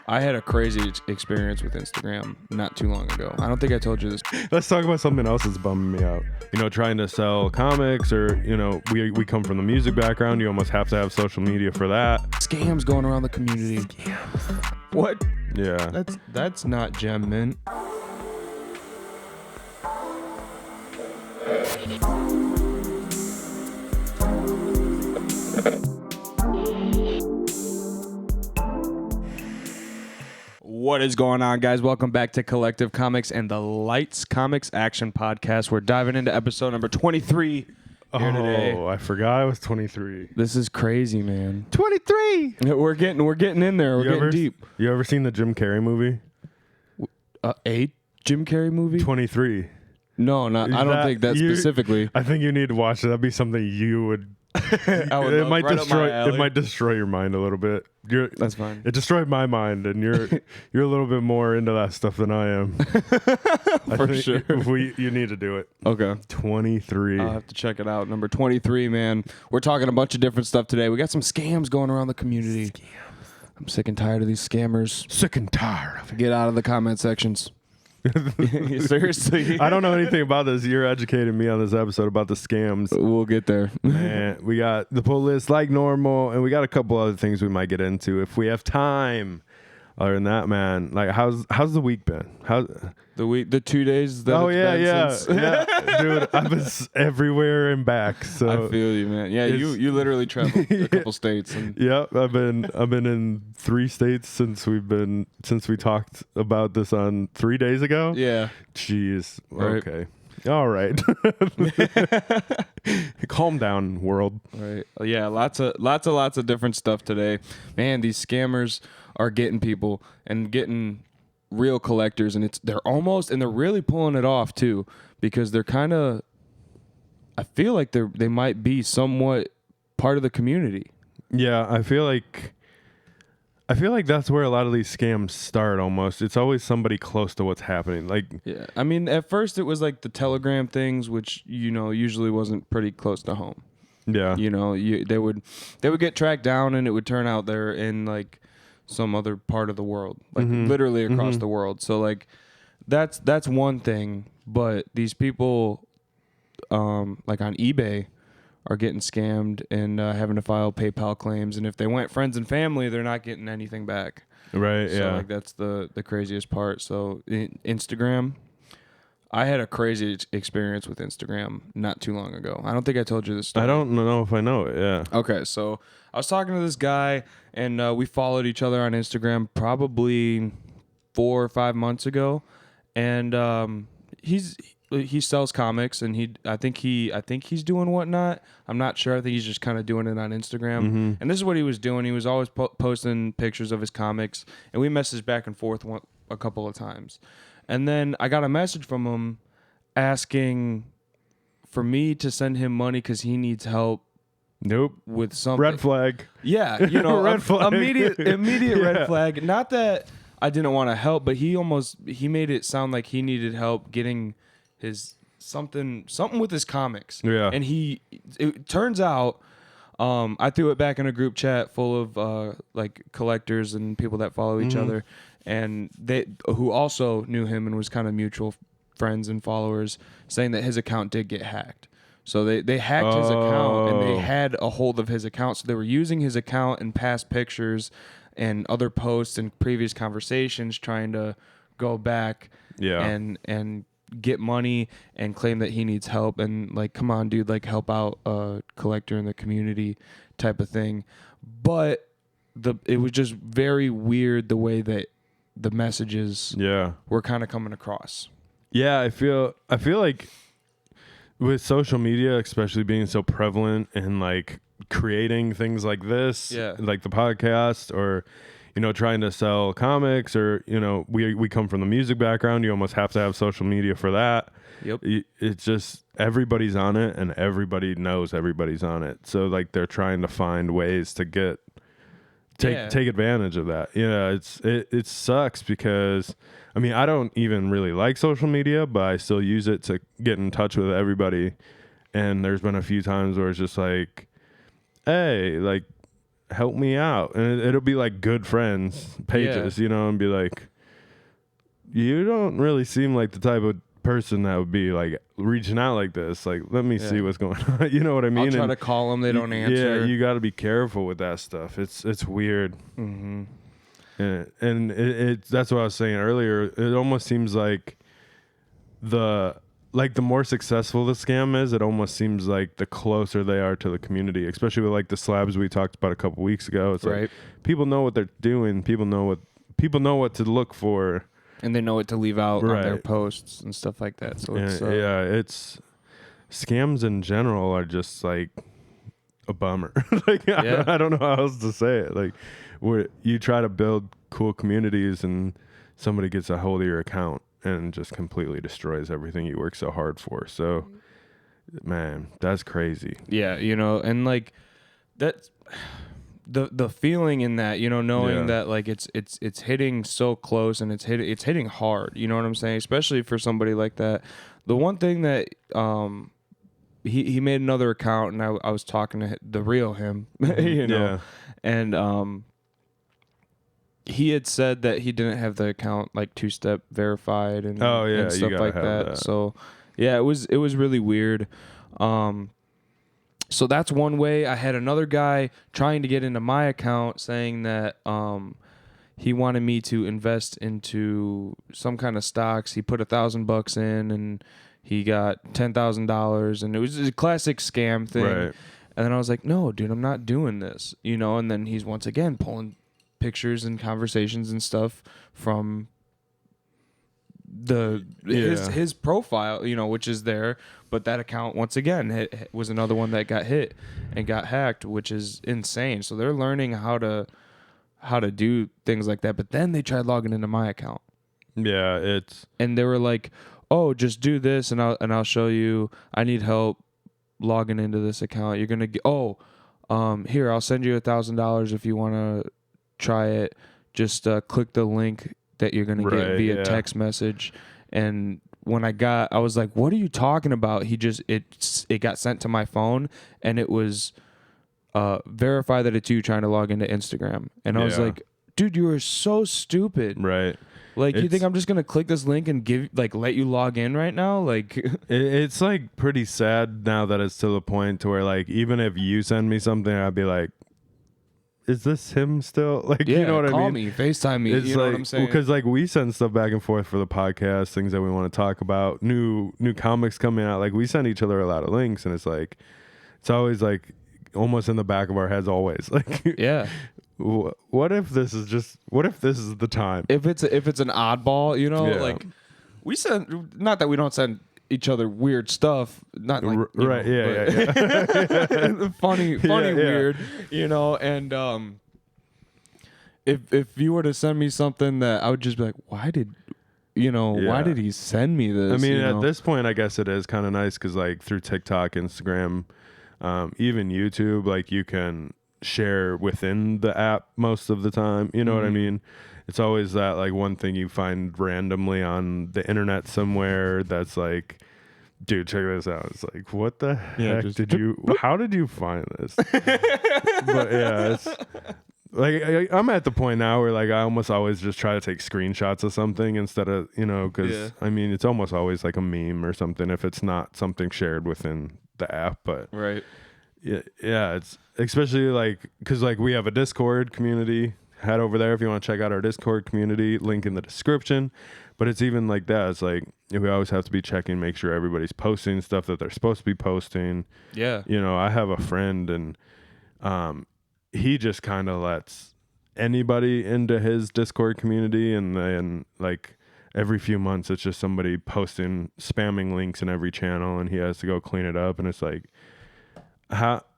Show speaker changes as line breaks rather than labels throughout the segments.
I had a crazy experience with Instagram not too long ago. I don't think I told you this.
Let's talk about something else that's bumming me out. You know, trying to sell comics, or, you know, we come from the music background. You almost have to have social media for that.
Scams going around the community. What?
Yeah.
That's not Gem Mint. What is going on, guys? Welcome back to Collective Comics and the Lights Comics Action Podcast. We're diving into episode number 23 here today.
Oh, I forgot I was 23.
This is crazy, man.
23!
We're getting in there. We're getting deep.
You ever seen the Jim Carrey movie?
A Jim Carrey movie?
23.
No, not. I don't think that specifically.
I think you need to watch it. That'd be something you would.
It might
destroy your mind a little bit.
That's fine.
It destroyed my mind, and you're a little bit more into that stuff than I am.
For sure.
You need to do it.
Okay.
23.
I'll have to check it out. Number 23, man. We're talking a bunch of different stuff today. We got some scams going around the community. I'm sick and tired of these scammers.
Sick and tired of it.
Get out of the comment sections. Seriously.
I don't know anything about this. You're educating me on this episode about the scams.
We'll get there.
Man, we got the pull list like normal, and we got a couple other things we might get into if we have time. Other than that, man, like how's the week been?
The 2 days that
yeah, dude, I've been everywhere and back. So
I feel you, man. Yeah, you literally traveled a couple states. And
yeah, I've been in 3 states since we talked about this on 3 days ago.
Yeah.
Jeez.
Right.
Okay. All right. Calm down, world.
Right. Yeah, lots of different stuff today. Man, these scammers are getting people and getting real collectors, and they're really pulling it off too, because they're kind of, I feel like they might be somewhat part of the community.
Yeah, I feel like that's where a lot of these scams start almost. It's always somebody close to what's happening. Like,
yeah, I mean, at first it was like the Telegram things, which, you know, usually wasn't pretty close to home.
Yeah.
You know, they would get tracked down, and it would turn out they're in like some other part of the world, like literally across the world. So like that's one thing, but these people like on eBay are getting scammed and having to file PayPal claims, and if they went friends and family, they're not getting anything back.
Right.
So
yeah.
like that's the craziest part. So Instagram, I had a crazy experience with Instagram not too long ago. I don't think I told you this story.
I don't know if I know it. Yeah.
Okay, so I was talking to this guy, and we followed each other on Instagram probably 4 or 5 months ago, and he sells comics, and I think he's doing Whatnot. I'm not sure. I think he's just kind of doing it on Instagram. And this is what he was doing. He was always posting pictures of his comics, and we messaged back and forth a couple of times. And then I got a message from him asking for me to send him money because he needs help.
Nope.
With something.
Red flag.
Yeah, you know,
red flag.
Immediate
Yeah.
red flag. Not that I didn't want to help, but he made it sound like he needed help getting his something with his comics.
Yeah.
And it turns out, I threw it back in a group chat full of like collectors and people that follow each other, and who also knew him and was kind of mutual friends and followers, saying that his account did get hacked. So they hacked his account, and they had a hold of his account. So they were using his account and past pictures and other posts and previous conversations, trying to go back and get money and claim that he needs help, and like, come on, dude, like, help out a collector in the community type of thing. But it was just very weird the way that the messages were kind of coming across.
Yeah, I feel like with social media, especially being so prevalent and like creating things like this, like the podcast, or, you know, trying to sell comics, or, you know, we come from the music background. You almost have to have social media for that.
Yep.
It's just everybody's on it, and everybody knows everybody's on it. So like they're trying to find ways to take advantage of that. Yeah, it sucks because, I mean, I don't even really like social media, but I still use it to get in touch with everybody. And there's been a few times where it's just like, hey, like, help me out. And it'll be like good friends pages, you know, and be like, you don't really seem like the type of person that would be like reaching out like this. Like, let me see what's going on. You know what I mean?
I'll try to call them. They don't answer.
Yeah, you got to be careful with that stuff. It's weird.
Mm-hmm.
And that's what I was saying earlier. It almost seems like the more successful the scam is, it almost seems like the closer they are to the community, especially with like the slabs we talked about a couple weeks ago. It's like people know what they're doing. People know what to look for.
And they know what to leave out on their posts and stuff like that. So
it's scams in general are just like a bummer. Like I don't know how else to say it. Like where you try to build cool communities and somebody gets a hold of your account and just completely destroys everything you work so hard for. So, man, that's crazy.
Yeah, you know, and like that's the feeling in that, you know, knowing that like it's hitting so close and it's hitting hard. You know what I'm saying? Especially for somebody like that. The one thing that he made another account, and I was talking to the real him, you know, and he had said that he didn't have the account like 2-step verified and and stuff like that. So yeah, it was really weird. So that's one way. I had another guy trying to get into my account saying that he wanted me to invest into some kind of stocks. He put $1,000 in and he got $10,000, and it was a classic scam thing. Right. And then I was like, no, dude, I'm not doing this, you know. And then he's once again pulling pictures and conversations and stuff from his profile, you know, which is there, but that account once again was another one that got hit and got hacked, which is insane. So they're learning how to do things like that. But then they tried logging into my account.
Yeah,
and they were like, "Oh, just do this, and I'll show you. I need help logging into this account. You're gonna get here, I'll send you $1,000 if you want to try it. Just click the link that you're gonna get via text message." And when I was like, "What are you talking about?" It got sent to my phone, and it was verify that it's you trying to log into Instagram. And I was like, "Dude, you are so stupid."
Right.
Like, you think I'm just gonna click this link and let you log in right now? Like,
it's like pretty sad now that it's to the point to where like even if you send me something, I'd be like, is this him still? Like, you know what I mean?
Call me, FaceTime me.
It's
you know
like,
what I'm saying?
Because like we send stuff back and forth for the podcast, things that we want to talk about, new comics coming out. Like we send each other a lot of links, and it's like it's always like almost in the back of our heads, always like What if this is the time?
If it's an oddball, you know, like we send. Not that we don't send each other weird stuff. Not like funny, weird, you know. And if you were to send me something that I would just be like, why did he send me this?
I mean, at this point, I guess it is kind of nice because like through TikTok, Instagram, even YouTube, like you can share within the app most of the time. You know what I mean? It's always that like one thing you find randomly on the internet somewhere that's like, dude, check this out. It's like, what the heck how did you find this? But yeah, it's like I'm at the point now where like I almost always just try to take screenshots of something instead of, you know, because I mean it's almost always like a meme or something if it's not something shared within the app. But yeah, it's especially like because like we have a Discord community. Head over there if you want to check out our Discord community, link in the description. But it's even like that. It's like we always have to be checking, make sure everybody's posting stuff that they're supposed to be posting.
Yeah.
You know, I have a friend and he just kind of lets anybody into his Discord community, and then like every few months it's just somebody posting spamming links in every channel and he has to go clean it up. And it's like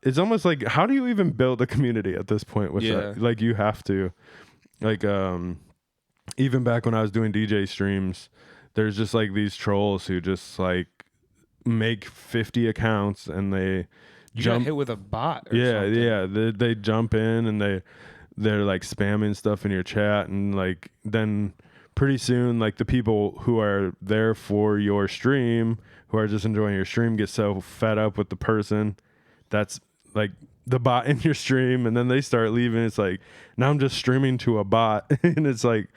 it's almost like, how do you even build a community at this point with that? Like you have to like even back when I was doing DJ streams, there's just like these trolls who just like make 50 accounts and they
got hit with a bot or something.
They jump in and they're like spamming stuff in your chat, and like then pretty soon like the people who are there for your stream, who are just enjoying your stream, get so fed up with the person that's like the bot in your stream, and then they start leaving. It's like, now I'm just streaming to a bot. And it's like,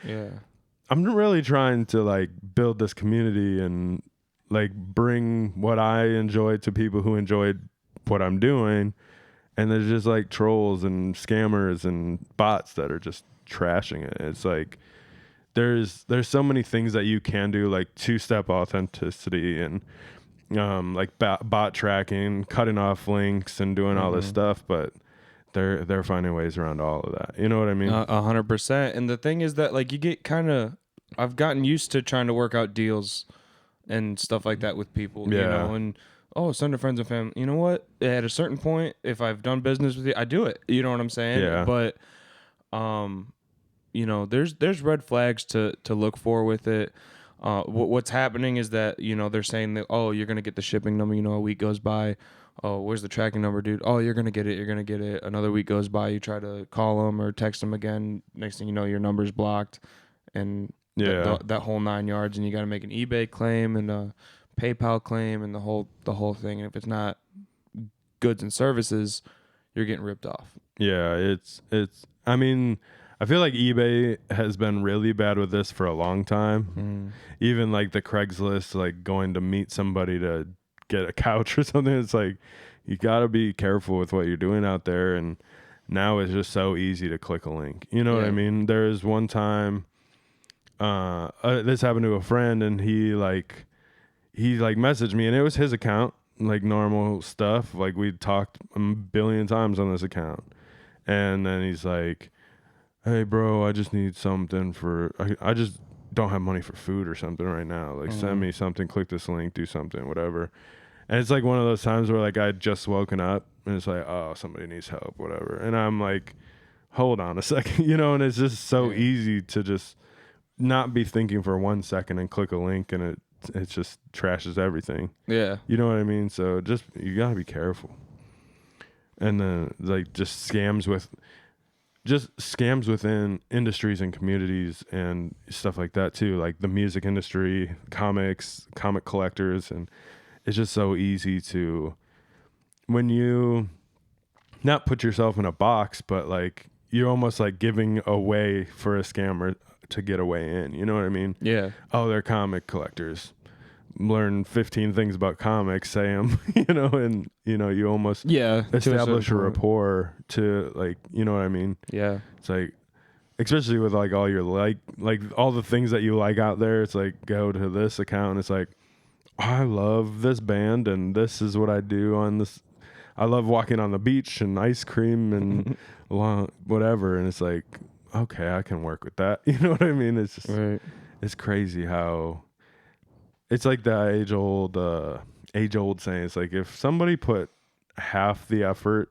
I'm really trying to like build this community and like bring what I enjoy to people who enjoyed what I'm doing. And there's just like trolls and scammers and bots that are just trashing it. It's like, there's so many things that you can do, like 2-step authenticity and like bot tracking, cutting off links and doing all this stuff, but they're finding ways around all of that. You know what I mean?
100%. And the thing is that like you get I've gotten used to trying to work out deals and stuff like that with people, you know, and send to friends and family. You know what? At a certain point, if I've done business with you, I do it. You know what I'm saying?
Yeah.
But you know, there's red flags to look for with it. What's happening is that, you know, they're saying that, you're going to get the shipping number, you know, a week goes by. Oh, where's the tracking number, dude? Oh, you're going to get it. You're going to get it. Another week goes by. You try to call them or text them again. Next thing you know, your number's blocked and that whole 9 yards, and you got to make an eBay claim and a PayPal claim and the whole thing. And if it's not goods and services, you're getting ripped off.
Yeah. I mean, I feel like eBay has been really bad with this for a long time. Even like the Craigslist, like going to meet somebody to get a couch or something. It's like, you got to be careful with what you're doing out there. And now it's just so easy to click a link. You know what I mean? There's one time, this happened to a friend, and he messaged me, and it was his account, like normal stuff. Like we'd talked a billion times on this account. And then he's like, hey bro, I just need something I just don't have money for food or something right now. Like send me something, click this link, do something, whatever. And it's like one of those times where like I'd just woken up and it's like, oh, somebody needs help, whatever. And I'm like, hold on a second, you know, and it's just so easy to just not be thinking for 1 second and click a link, and it just trashes everything. Yeah. You know what I mean? So you gotta be careful. And then like just scams within industries and communities and stuff like that too, like the music industry, comic collectors. And it's just so easy to, when you not put yourself in a box, but like you're almost like giving a way for a scammer to get a way in. You know what I mean? Yeah. Oh, they're comic collectors. Learn 15 things about comics, say them, you know, and, you know, you almost establish a rapport to, like, you know what I mean? Yeah. It's like, especially with like all your like all the things that you like out there, it's like, go to this account and it's like, I love this band and this is what I do on this. I love walking on the beach and ice cream and whatever. And it's like, okay, I can work with that. You know what I mean? It's just, it's crazy how it's like the age old saying. It's like, if somebody put half the effort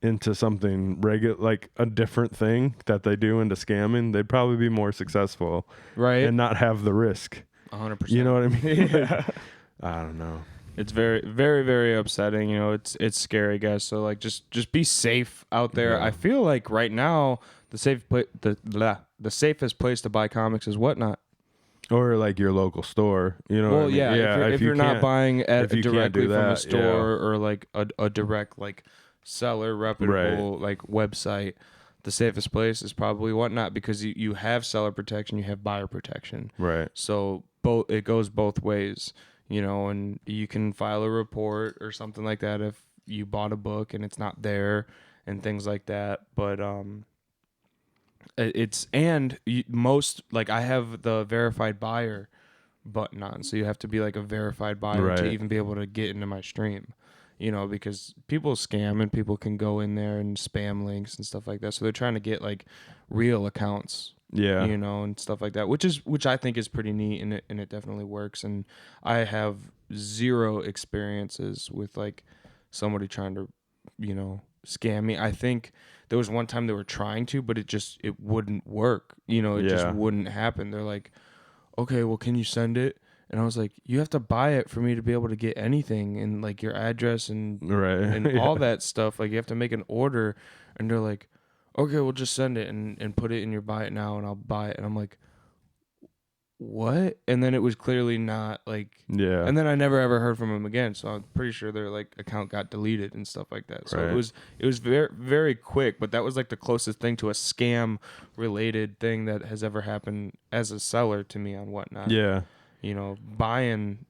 into something like a different thing that they do into scamming, they'd probably be more successful, right? And not have the risk. 100%. You know what I mean? Like, I don't know.
It's very, very, very upsetting. You know, it's scary, guys. So like, just be safe out there. Yeah. I feel like right now the safest place to buy comics is Whatnot.
Or like your local store, you know.
Well, what I mean? Yeah. If you're not buying directly from a store or like a direct like seller reputable like website, the safest place is probably Whatnot, because you have seller protection, you have buyer protection. Right. So it goes both ways, you know, and you can file a report or something like that if you bought a book and it's not there and things like that. But most, like, I have the verified buyer button on, so you have to be like a verified buyer to even be able to get into my stream, you know, because people scam and people can go in there and spam links and stuff like that. So they're trying to get like real accounts, you know, and stuff like that, which I think is pretty neat, and it definitely works. And I have zero experiences with like somebody trying to, you know, scam me. I think there was one time they were trying to, but it wouldn't work. You know, it just wouldn't happen. They're like, okay, well, can you send it? And I was like, you have to buy it for me to be able to get anything, and like your address and and all that stuff. Like, you have to make an order. And they're like, okay, we'll just send it and put it in your buy it now, and I'll buy it. And I'm like, what? And then it was clearly not like,
yeah.
And then I never ever heard from him again. So I'm pretty sure their like account got deleted and stuff like that. So
Right.
it was very, very quick, but that was like the closest thing to a scam related thing that has ever happened as a seller to me on Whatnot.
Yeah.
You know, buying,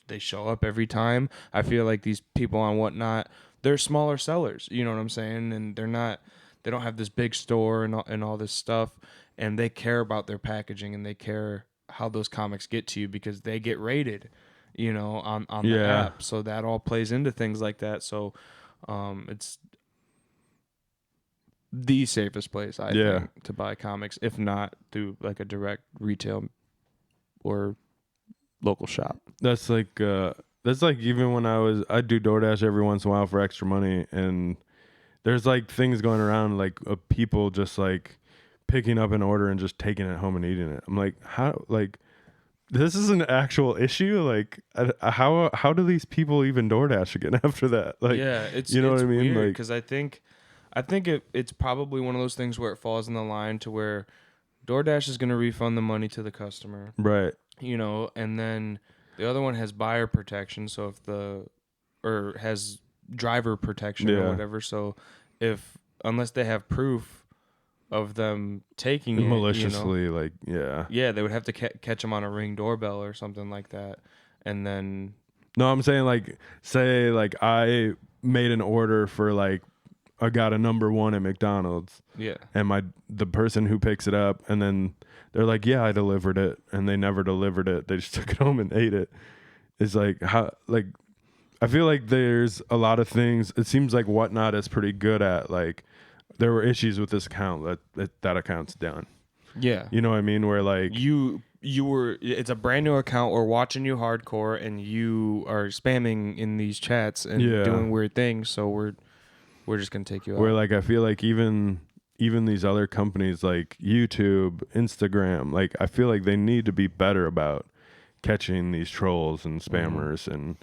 they show up every time. I feel like these people on Whatnot, they're smaller sellers. You know what I'm saying? And they don't have this big store and all this stuff. And they care about their packaging and they care how those comics get to you because they get rated, you know, on the app. So that all plays into things like that. So it's the safest place, I think, to buy comics, if not through like a direct retail or local shop.
That's like even when I do DoorDash every once in a while for extra money, and there's like things going around like people just like picking up an order and just taking it home and eating it. I'm like, how, like, this is an actual issue. Like, how do these people even DoorDash again after that? Like,
yeah, it's,
you know
it's
what I mean?
Because I think it's probably one of those things where it falls in the line to where DoorDash is going to refund the money to the customer,
right?
You know, and then the other one has buyer protection. So or has driver protection or whatever. So unless they have proof of them taking it
maliciously,
you know,
like,
they would have to catch them on a Ring doorbell or something like that, and then
no, I'm saying like, say like I made an order for like I got a number 1 at McDonald's, and the person who picks it up, and then they're like, I delivered it, and they never delivered it, they just took it home and ate it. It's like, how, like, I feel like there's a lot of things. It seems like Whatnot is pretty good at, like, there were issues with this account that account's down.
Yeah.
You know what I mean? Where like
it's a brand new account. We're watching you hardcore and you are spamming in these chats and doing weird things. So we're just going to take you out.
Where like, I feel like even these other companies like YouTube, Instagram, like I feel like they need to be better about catching these trolls and spammers and,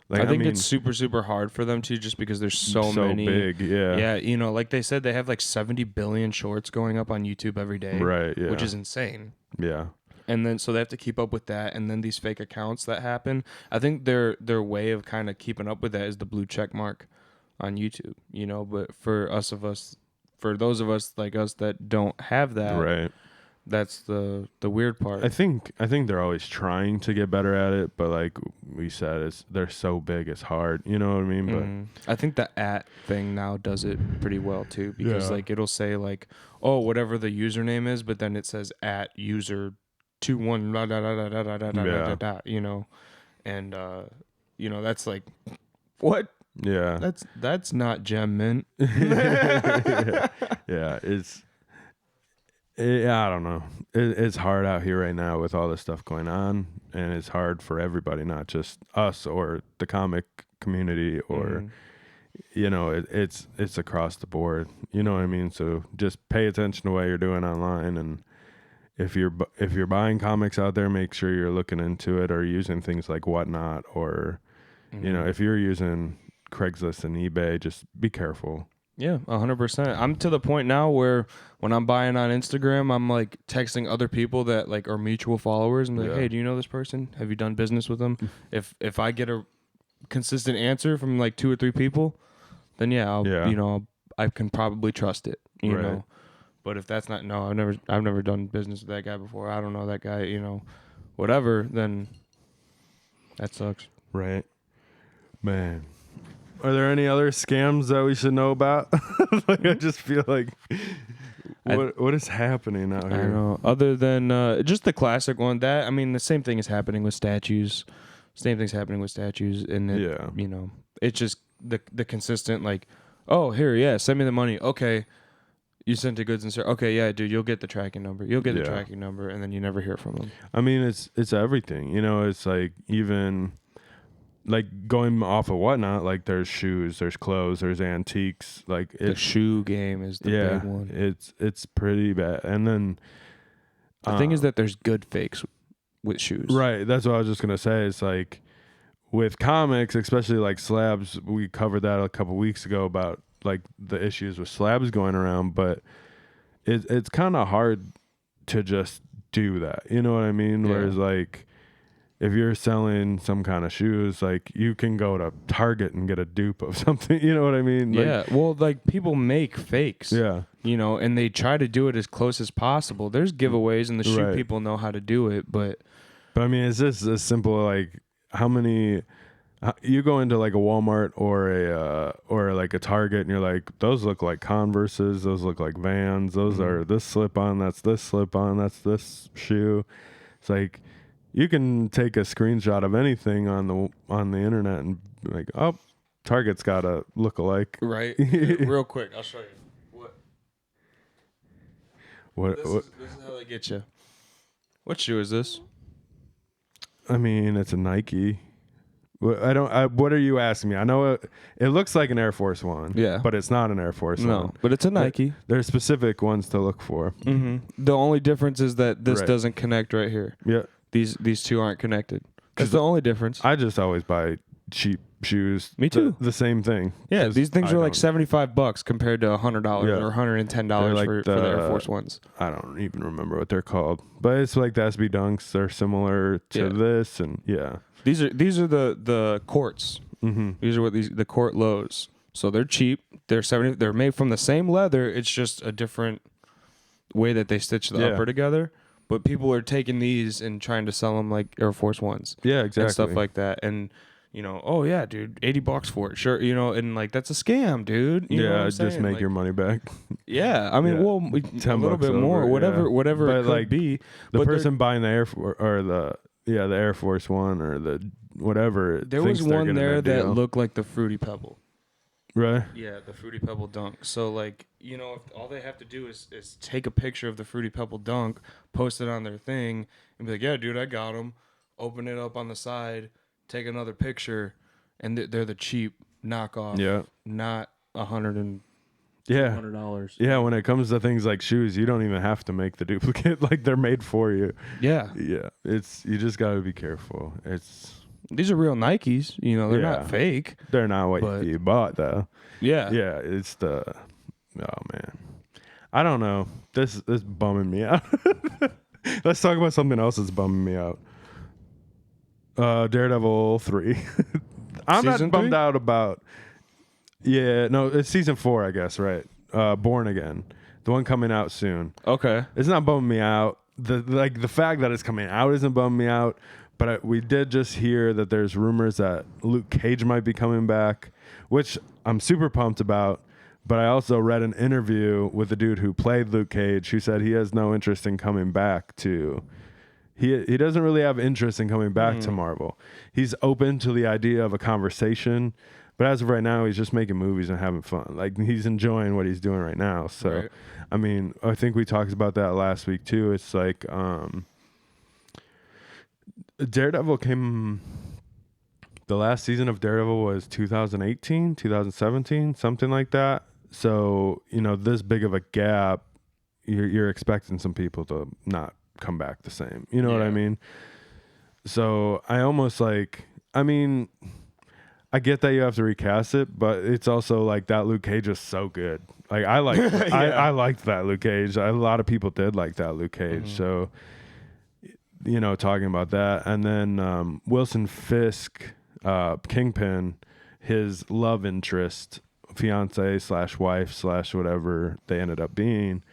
like,
I think it's super, super hard for them too, just because there's so many.
Big,
yeah. You know, like they said, they have like 70 billion shorts going up on YouTube every day,
right? Yeah,
which is insane.
Yeah,
and then so they have to keep up with that, and then these fake accounts that happen. I think their way of kind of keeping up with that is the blue check mark on YouTube. You know, but for those of us like us that don't have that,
right?
That's the weird part.
I think they're always trying to get better at it, but like we said, they're so big, it's hard. You know what I mean? But
I think the @thing now does it pretty well too, because like it'll say like, oh, whatever the username is, but then it says @user21 you know, and you know, that's like, what?
Yeah,
that's not Gem Mint.
yeah, I don't know. It's hard out here right now with all this stuff going on, and it's hard for everybody, not just us or the comic community, or you know, it's across the board. You know what I mean? So just pay attention to what you're doing online, and if you're buying comics out there, make sure you're looking into it or using things like Whatnot, or you know, if you're using Craigslist and eBay, just be careful.
Yeah, 100%. I'm to the point now where when I'm buying on Instagram, I'm like texting other people that like are mutual followers. I'm like, hey, do you know this person? Have you done business with them? If I get a consistent answer from like 2 or 3 people, then you know, I can probably trust it. You know, but if that's not, no, I've never done business with that guy before. I don't know that guy. You know, whatever. Then that sucks.
Right, man. Are there any other scams that we should know about? Like, I just feel like, what is happening out here?
I don't know. Other than just the classic one, that, I mean, the same thing is happening with statues. Same thing's happening with statues, and you know, it's just the consistent like, oh, here, send me the money. Okay, you sent the goods and services. Okay, yeah, dude, you'll get the tracking number. You'll get the tracking number, and then you never hear from them. I
mean, it's everything. You know, it's like even. Like going off of Whatnot, like there's shoes, there's clothes, there's antiques. Like
the shoe game is the big one.
It's pretty bad. And then
the thing is that there's good fakes with shoes.
Right. That's what I was just gonna say. It's like with comics, especially like slabs. We covered that a couple weeks ago about like the issues with slabs going around, but it's kind of hard to just do that. You know what I mean? Whereas like if you're selling some kind of shoes, like you can go to Target and get a dupe of something. You know what I mean? Like,
yeah. Well, like people make fakes.
Yeah.
You know, and they try to do it as close as possible. There's giveaways, and the shoe people know how to do it, but
I mean, it's just as simple like how many. You go into like a Walmart or like a Target, and you're like, those look like Converses, those look like Vans, those are this slip on, that's this slip on, that's this shoe. It's like you can take a screenshot of anything on the internet and be like, oh, Target's got a look-alike.
Right. Real quick, I'll show you.
What?
This is how they get you. What shoe is this?
I mean, it's a Nike. What are you asking me? I know it looks like an Air Force One. Yeah. But it's not an Air Force One.
No, but it's a Nike.
There's specific ones to look for.
Mm-hmm. The only difference is that this doesn't connect right here.
Yeah.
These two aren't connected. That's the only difference.
I just always buy cheap shoes.
Me too.
The same thing.
Yeah, these things are like $75 compared to $100 or $110
like
for the Air Force Ones.
I don't even remember what they're called, but it's like the SB Dunks. They're similar to this, and
these are the Courts.
Mm-hmm.
These are what the Court lows. So they're cheap. They're made from the same leather. It's just a different way that they stitch the upper together. But people are taking these and trying to sell them like Air Force Ones.
Yeah, exactly.
And stuff like that. And oh yeah, dude, $80 for it. Sure, and like that's a scam, dude. You know what I'm
just make
like,
your money back.
Yeah, I mean, well, a little bit more, whatever
but
it could be.
The person buying the the Air Force One or the whatever.
There was one there that looked like the Fruity Pebble.
Right.
Yeah, the Fruity Pebble Dunk. So like, if all they have to do is take a picture of the Fruity Pebble Dunk, post it on their thing, and be like, yeah, dude, I got them. Open it up on the side. Take another picture, and they're the cheap knockoff.
Yeah,
not $100.
Yeah, when it comes to things like shoes, you don't even have to make the duplicate; like they're made for you.
Yeah.
You just got to be careful.
These are real Nikes. They're not fake.
They're not what you bought though.
Yeah,
it's the. Oh man, I don't know. This bumming me out. Let's talk about something else that's bumming me out. Daredevil 3. I'm not bummed out about. Yeah, no, it's season 4, I guess, right? Born Again, the one coming out soon.
Okay,
it's not bumming me out. The fact that it's coming out isn't bumming me out. But we did just hear that there's rumors that Luke Cage might be coming back, which I'm super pumped about. But I also read an interview with the dude who played Luke Cage, who said he has no interest in coming back to. He doesn't really have interest in coming back to Marvel. He's open to the idea of a conversation, but as of right now, he's just making movies and having fun. Like he's enjoying what he's doing right now. So, I mean, I think we talked about that last week too. It's like Daredevil came. The last season of Daredevil was 2018, 2017, something like that. So this big of a gap, you're expecting some people to not come back the same. You know what I mean? So I almost I get that you have to recast it, but it's also like that Luke Cage is so good. Like I like I liked that Luke Cage. A lot of people did like that Luke Cage. So talking about that, and then Wilson Fisk, Kingpin, his love interest, fiance / wife / whatever they ended up being.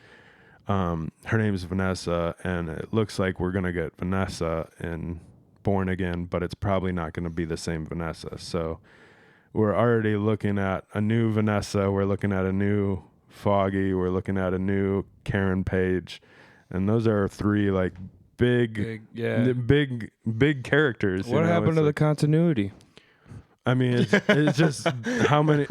Her name is Vanessa, and it looks like we're going to get Vanessa in Born Again, but it's probably not going to be the same Vanessa. So we're already looking at a new Vanessa. We're looking at a new Foggy. We're looking at a new Karen Page. And those are 3 like big characters.
What happened to the continuity?
I mean, it's just how many,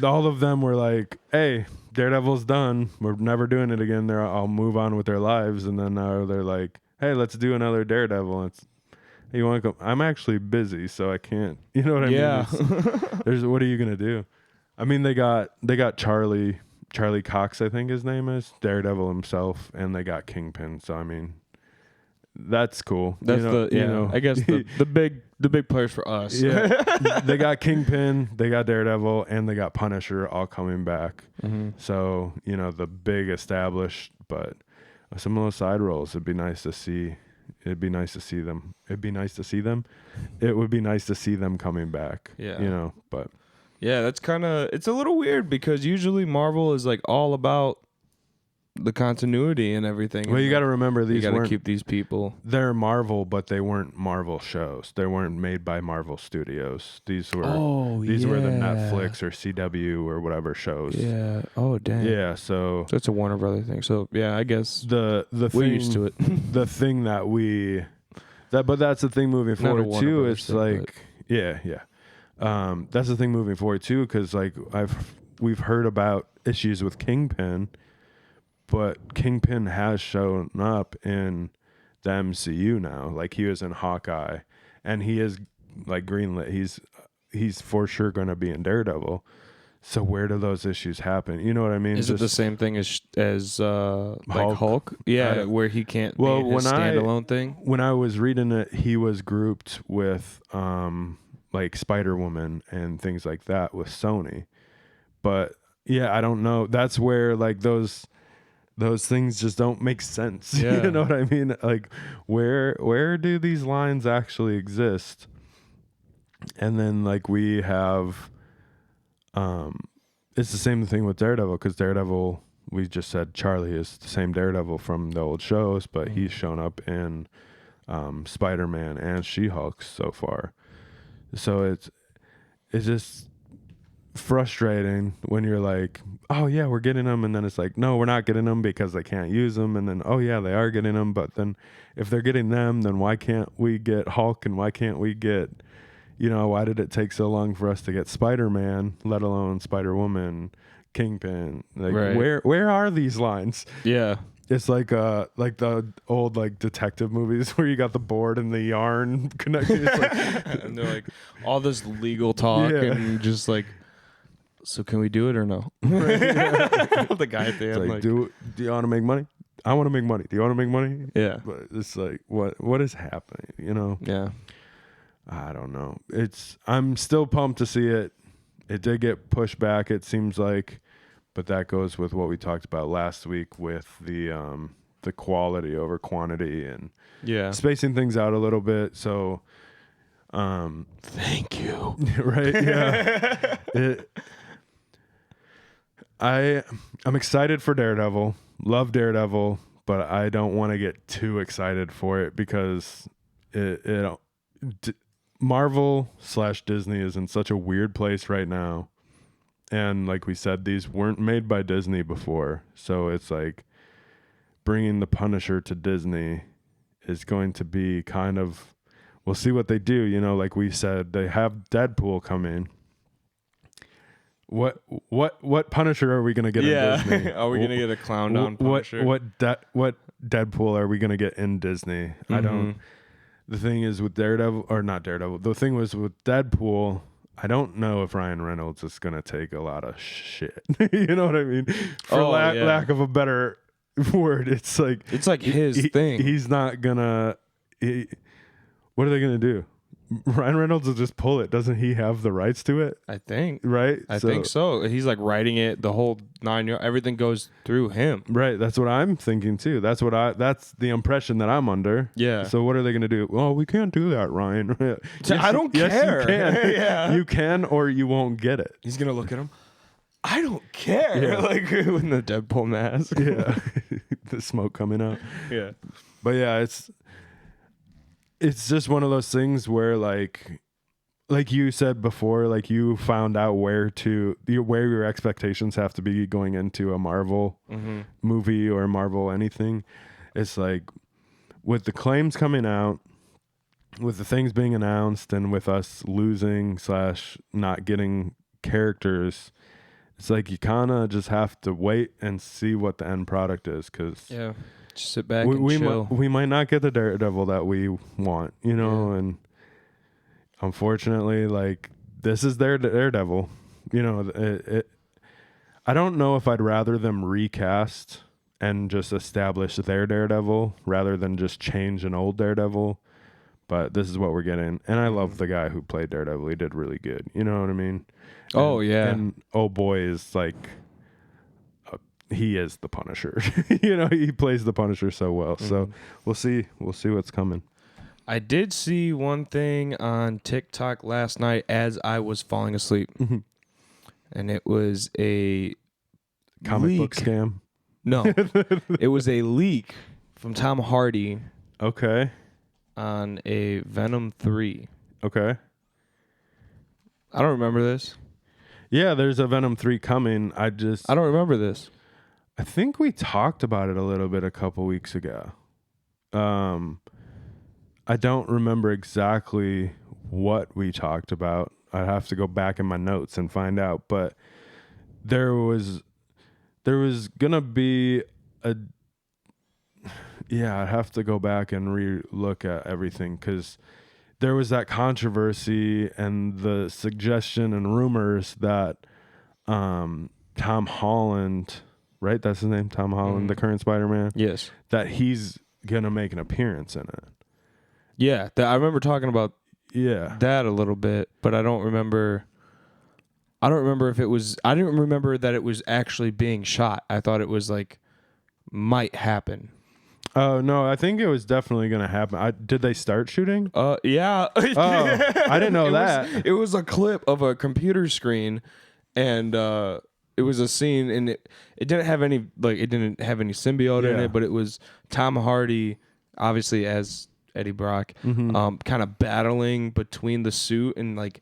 all of them were like, hey, Daredevil's done. We're never doing it again. I'll move on with their lives. And then now they're like, hey, let's do another Daredevil. Hey, you want to go? I'm actually busy, so I can't. You know what I mean? Yeah. What are you going to do? I mean, they got Charlie Cox, I think his name is, Daredevil himself, and they got Kingpin. So, I mean, that's cool.
That's I guess the big players for us.
Yeah. They got Kingpin, they got Daredevil, and they got Punisher all coming back. Mm-hmm. So, the big established, but some of those side roles. It'd be nice to see. It'd be nice to see them. It'd be nice to see them. It would be nice to see them coming back.
Yeah.
You know, but
yeah, that's kind of, it's a little weird because usually Marvel is like all about the continuity and everything.
Well, you got to remember
you
these
got to
weren't,
keep these people.
they're Marvel, but they weren't Marvel shows. They weren't made by Marvel Studios. These were were the Netflix or CW or whatever shows.
Yeah. Oh, dang.
Yeah, so
it's a Warner Brother thing. So yeah, I guess
the
we're
thing,
used to it.
The thing but that's the thing moving
Not a
forward
Warner
too.
Brothers
It's
thing,
like yeah. That's the thing moving forward too, because like we've heard about issues with Kingpin, but Kingpin has shown up in the MCU now. Like he was in Hawkeye, and he is like greenlit. He's for sure going to be in Daredevil. So where do those issues happen? You know what I mean?
Is it the same thing as like Hulk? Yeah, where he can't be his standalone thing.
When I was reading it, he was grouped with like Spider-Woman and things like that with Sony. But yeah, I don't know. That's where like those things just don't make sense.
Yeah.
You know what I mean? Like where do these lines actually exist? And then like we have it's the same thing with Daredevil, because Daredevil, we just said Charlie is the same Daredevil from the old shows, but he's shown up in Spider-Man and She-Hulk so far. So it's just frustrating when you're like, oh yeah, we're getting them, and then it's like, no, we're not getting them because they can't use them, and then oh yeah, they are getting them, but then if they're getting them, then why can't we get Hulk, and why can't we get, you know, why did it take so long for us to get Spider-Man, let alone Spider-Woman, Kingpin? Like where are these lines?
Yeah.
It's like the old like detective movies where you got the board and the yarn connected. It's like,
and they're like all this legal talk and just like, so can we do it or no? The guy at the end, like,
do you want to make money? I want to make money. Do you want to make money?
Yeah.
But it's like, what is happening? You know?
Yeah.
I don't know. I'm still pumped to see it. It did get pushed back, it seems like, but that goes with what we talked about last week with the quality over quantity and spacing things out a little bit. So,
thank you.
Right? Yeah. I'm excited for Daredevil. Love Daredevil, but I don't want to get too excited for it because Marvel/Disney is in such a weird place right now. And like we said, these weren't made by Disney before. So it's like bringing the Punisher to Disney is going to be kind of, we'll see what they do. You know, like we said, they have Deadpool coming. What Punisher are we going to get in Disney?
Are we going to get a clown down Punisher?
What Deadpool are we going to get in Disney? Mm-hmm. I don't. The thing is with Daredevil, or not Daredevil, the thing was with Deadpool, I don't know if Ryan Reynolds is going to take a lot of shit. You know what I mean? For lack of a better word, it's like
his thing.
He's not going to... What are they going to do? Ryan Reynolds will just pull it. Doesn't he have the rights to it?
I think.
Right?
I think so. He's like writing it, the whole 9 years. Everything goes through him.
Right. That's what I'm thinking too. That's the impression that I'm under.
Yeah.
So what are they going to do? Well, we can't do that, Ryan.
I don't care.
Yes, you can.
Yeah.
You can, or you won't get it.
He's going to look at him. I don't care. Yeah. Like with the Deadpool mask.
Yeah. The smoke coming out.
Yeah.
But yeah, it's just one of those things where like you said before, like you found out where your expectations have to be going into a Marvel movie or Marvel anything. It's like with the claims coming out, with the things being announced, and with us losing / not getting characters, it's like you kind of just have to wait and see what the end product is, because
just sit back and chill.
We might not get the Daredevil that we want, you know, and unfortunately, like, this is their Daredevil. You know, I don't know if I'd rather them recast and just establish their Daredevil rather than just change an old Daredevil, but this is what we're getting. And I love the guy who played Daredevil. He did really good. You know what I mean?
And
oh boy is like he is the Punisher. He plays the Punisher so well. Mm-hmm. So we'll see what's coming.
I did see one thing on TikTok last night as I was falling asleep, and it was a
comic book scam.
No, it was a leak from Tom Hardy.
Okay.
On a Venom 3.
Okay.
I don't remember this.
Yeah, there's a Venom 3 coming. I don't
remember this.
I think we talked about it a little bit a couple weeks ago. I don't remember exactly what we talked about. I'd have to go back in my notes and find out. But there was gonna be I'd have to go back and re-look at everything because there was that controversy and the suggestion and rumors that Tom Holland, right? That's his name, Tom Holland, the current Spider-Man.
Yes.
That he's gonna make an appearance in it.
Yeah, I remember talking about that a little bit, but I don't remember if it was. I didn't remember that it was actually being shot. I thought it was like might happen.
Oh no, I think it was definitely gonna happen. Did they start shooting?
Yeah.
Oh, I didn't know that.
It was a clip of a computer screen, and it was a scene, and it didn't have any symbiote in it, but it was Tom Hardy, obviously as Eddie Brock, kind of battling between the suit, and like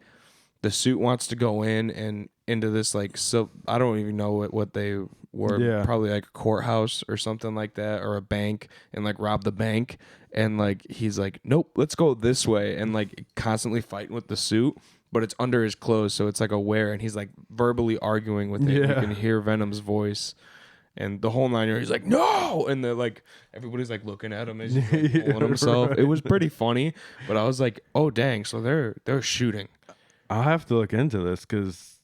the suit wants to go in and into this so I don't even know what they were, probably like a courthouse or something like that, or a bank, and like rob the bank, and like he's like, nope, let's go this way, and like constantly fighting with the suit, but it's under his clothes, so it's like a wear, and he's like verbally arguing with it. You can hear Venom's voice. And the whole 9 years, he's like, no! And they're like, everybody's like looking at him as he's like pulling himself. Right. It was pretty funny, but I was like, oh, dang. So they're shooting.
I'll have to look into this because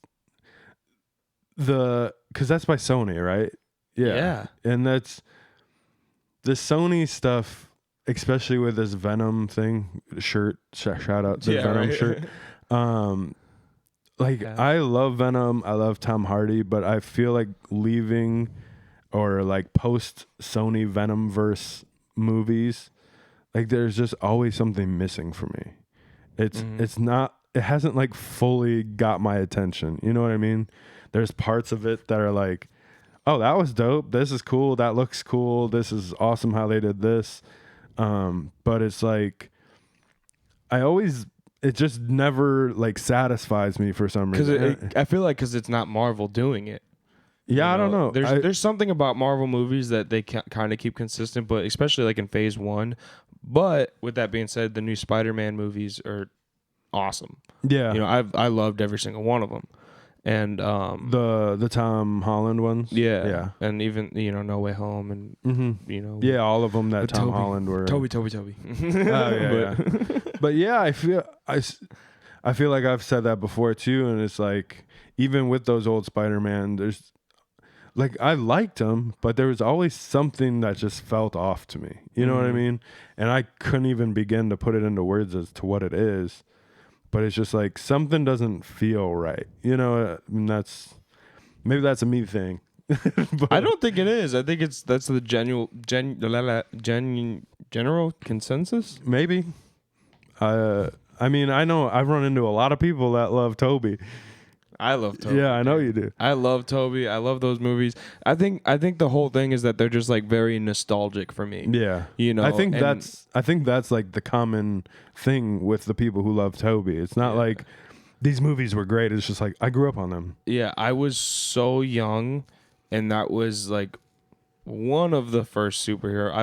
that's by Sony, right? Yeah. And that's the Sony stuff, especially with this Venom thing, shirt, shout out to the Venom shirt. I love Venom. I love Tom Hardy, but I feel like leaving or like post Sony Venomverse movies, like there's just always something missing for me. It hasn't like fully got my attention. You know what I mean? There's parts of it that are like, oh, that was dope. This is cool. That looks cool. This is awesome how they did this. But it's like, it just never like satisfies me for some reason.
I feel like because it's not Marvel doing it.
Yeah, I don't know.
There's something about Marvel movies that they kind of keep consistent, but especially like in Phase 1. But with that being said, the new Spider-Man movies are awesome. Yeah, I loved every single one of them, and
the Tom Holland ones.
Yeah, and even No Way Home, and
all of them that Tom Holland were.
Toby.
But yeah, I feel like I've said that before too, and it's like even with those old Spider-Man, there's. Like, I liked them, but there was always something that just felt off to me. You know what I mean? And I couldn't even begin to put it into words as to what it is. But it's just like something doesn't feel right. I mean, maybe that's a me thing.
I don't think it is. I think that's the general consensus.
Maybe. I mean, I know I've run into a lot of people that love Toby.
I love Toby.
Yeah, I know you do.
I love Toby. I love those movies. I think the whole thing is that they're just like very nostalgic for me.
Yeah. I think that's like the common thing with the people who love Toby. It's not like these movies were great. It's just like I grew up on them.
Yeah, I was so young, and that was like one of the first superhero.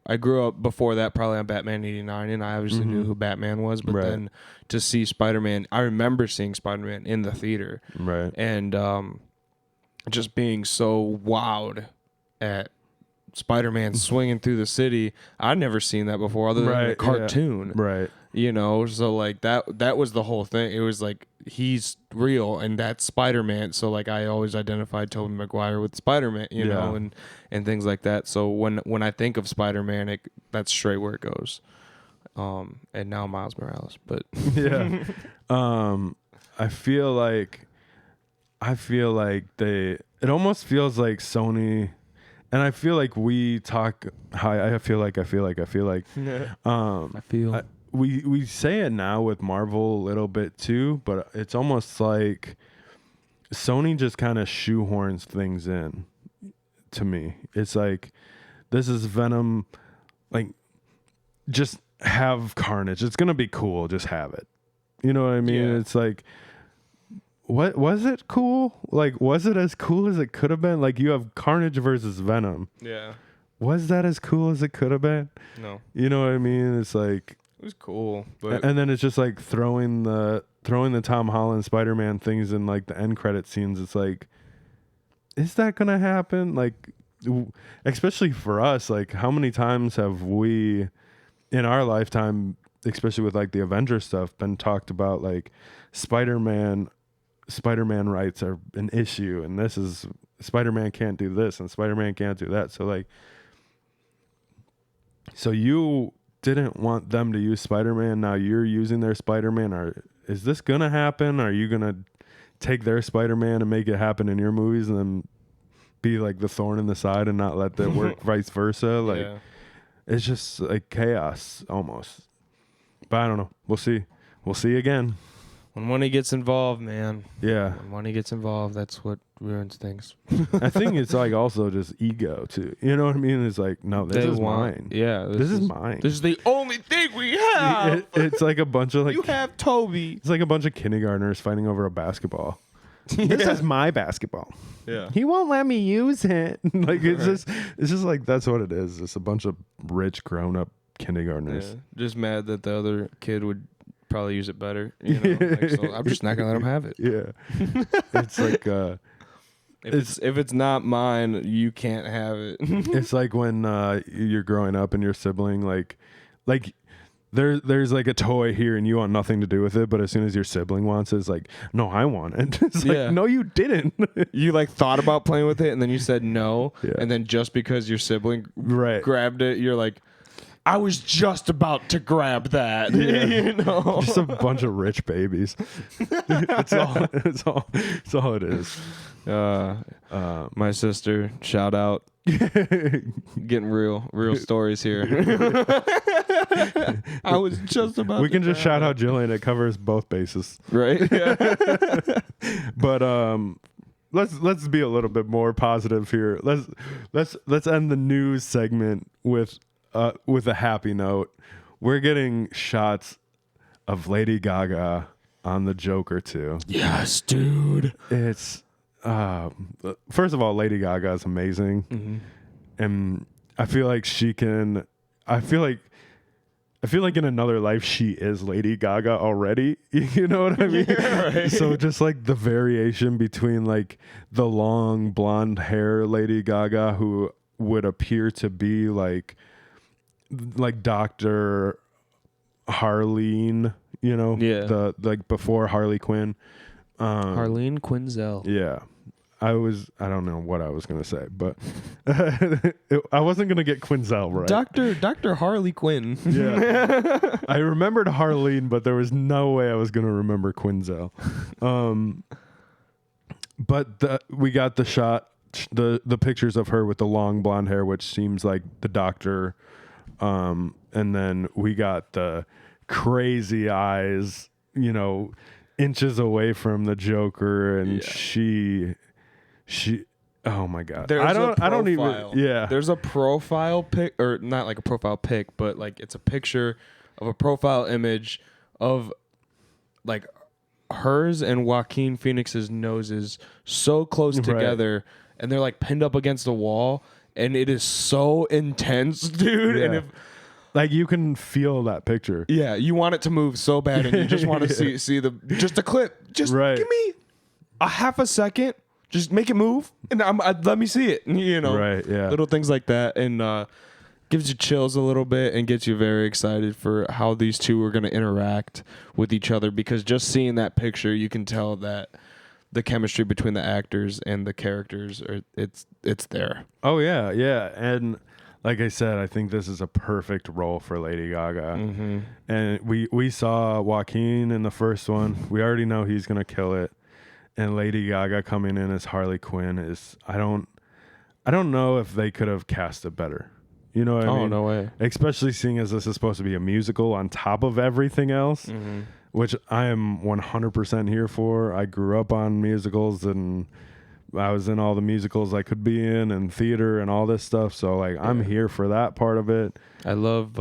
I grew up before that probably on Batman 89, and I obviously knew who Batman was, but then to see Spider-Man, I remember seeing Spider-Man in the theater.
Right.
And just being so wowed at Spider-Man swinging through the city. I'd never seen that before other than a cartoon.
Yeah. Right.
So like that was the whole thing. It was like he's real and that's Spider-Man. So like I always identified Tobey Maguire with Spider-Man, you know, and things like that. So when I think of Spider-Man, that's straight where it goes. And now Miles Morales, but
I feel like I feel like it almost feels like Sony, and I feel like we talk I feel like we say it now with Marvel a little bit too, but it's almost like Sony just kind of shoehorns things in to me. It's like, this is Venom, like, just have Carnage. It's gonna be cool. Just have it. You know what I mean? Yeah. It's like, what was it cool? Like, was it as cool as it could have been? Like, you have Carnage versus Venom.
Yeah.
Was that as cool as it could have been?
No.
You know what I mean? It's like,
it was cool, but
and then it's just like throwing the Tom Holland Spider-Man things in like the end credit scenes. It's like, is that gonna happen? Like, especially for us, like, how many times have we in our lifetime, especially with like the Avengers stuff, been talked about like Spider-Man rights are an issue, and this is Spider-Man can't do this and Spider-Man can't do that. So like, so you didn't want them to use Spider-Man, now you're using their Spider-Man. Is this gonna happen? Are you gonna take their Spider-Man and make it happen in your movies and then be like the thorn in the side and not let that work vice versa? Like, it's just like chaos almost. But I don't know. We'll see again.
When money gets involved, man.
Yeah.
When money gets involved, that's what ruins things.
I think it's like also just ego too. You know what I mean? It's like, no, this is mine.
Yeah.
This is mine.
This is the only thing we have.
It's like a bunch of like,
you have Toby.
It's like a bunch of kindergartners fighting over a basketball. This is my basketball.
Yeah.
He won't let me use it. Like, it's just like, that's what it is. It's a bunch of rich grown up kindergartners.
Yeah. Just mad that the other kid would probably use it better. You know? Like, so I'm just not gonna let him have it.
Yeah. It's like
if it's not mine, you can't have it.
It's like when you're growing up and your sibling like there's like a toy here and you want nothing to do with it, but as soon as your sibling wants it, it's like, no, I want it. It's like, no, you didn't.
You like thought about playing with it and then you said no,
yeah.
And then just because your sibling grabbed it, you're like, I was just about to grab that.
Yeah.
You know?
Just a bunch of rich babies. It's all it is.
My sister, shout out. Getting real stories here. I was just about.
We can just shout out Jillian. It covers both bases,
right? Yeah.
But let's be a little bit more positive here. Let's end the news segment with a happy note. We're getting shots of Lady Gaga on the Joker too.
Yes, dude.
It's first of all, Lady Gaga is amazing.
Mm-hmm.
And I feel like I feel like in another life she is Lady Gaga already. You know what I mean?
Yeah, right.
So just like the variation between like the long blonde hair Lady Gaga, who would appear to be like Dr. Harleen, you know?
Yeah.
The like before Harley Quinn.
Harleen Quinzel.
Yeah. I don't know what I was going to say, but I wasn't going to get Quinzel right.
Dr. Harley Quinn.
Yeah. I remembered Harleen, but there was no way I was going to remember Quinzel. But we got the shot, the pictures of her with the long blonde hair, which seems like the doctor. And then we got the crazy eyes, you know, inches away from the Joker, and she oh my god. I don't even There's a profile pic, or not like a profile pic, but like it's a picture of a profile image of like hers and Joaquin Phoenix's noses so close together, and they're like pinned up against the wall, and it is so intense, dude. Yeah. And if like you can feel that picture. Yeah, you want it to move so bad, and you just want to see just a clip. Just give me a half a second. Just make it move, and let me see it. You know, little things like that, and gives you chills a little bit, and gets you very excited for how these two are going to interact with each other. Because just seeing that picture, you can tell that the chemistry between the actors and the characters it's there. Oh yeah, and like I said, I think this is a perfect role for Lady Gaga. Mm-hmm. And we saw Joaquin in the first one. We already know he's going to kill it. and Lady Gaga coming in as Harley Quinn is I don't know if they could have cast it better. You know what I mean?
Oh, no way.
Especially seeing as this is supposed to be a musical on top of everything else, which I am 100% here for. I grew up on musicals and I was in all the musicals I could be in and theater and all this stuff. So like I'm here for that part of it.
I love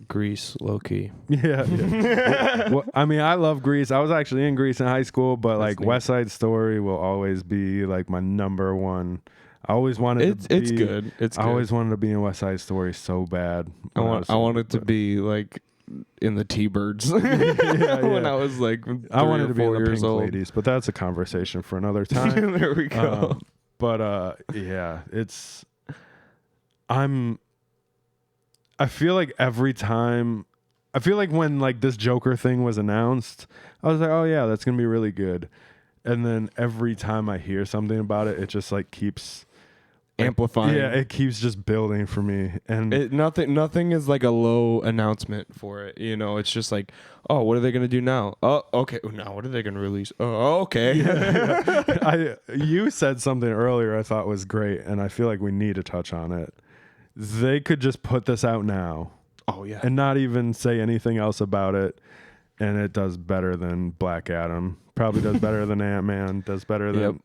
Grease, low-key.
Yeah. Well, I mean, I love Grease. I was actually in Grease in high school, but like West Side Story will always be like my number one. I always wanted to be. It's good. I always wanted to be in West Side Story so bad.
I want it to be like in the T-Birds when I was like 3
I wanted to be in
or 4
the
years
Pink
old.
Ladies, but that's a conversation for another time.
There we go.
Yeah, it's I feel like every time I feel like when like this Joker thing was announced, I was like, oh yeah, that's gonna be really good. And then every time I hear something about it, it just like keeps
amplifying.
Yeah, it keeps just building for me. And
nothing is like a low announcement for it. You know, it's just like, oh, what are they gonna do now? Oh, okay. Now what are they gonna release? Oh, okay.
Yeah. You said something earlier I thought was great, and I feel like we need to touch on it. They could just put this out now.
Oh yeah.
And not even say anything else about it, and it does better than Black Adam. Probably does better than Ant-Man. Does better than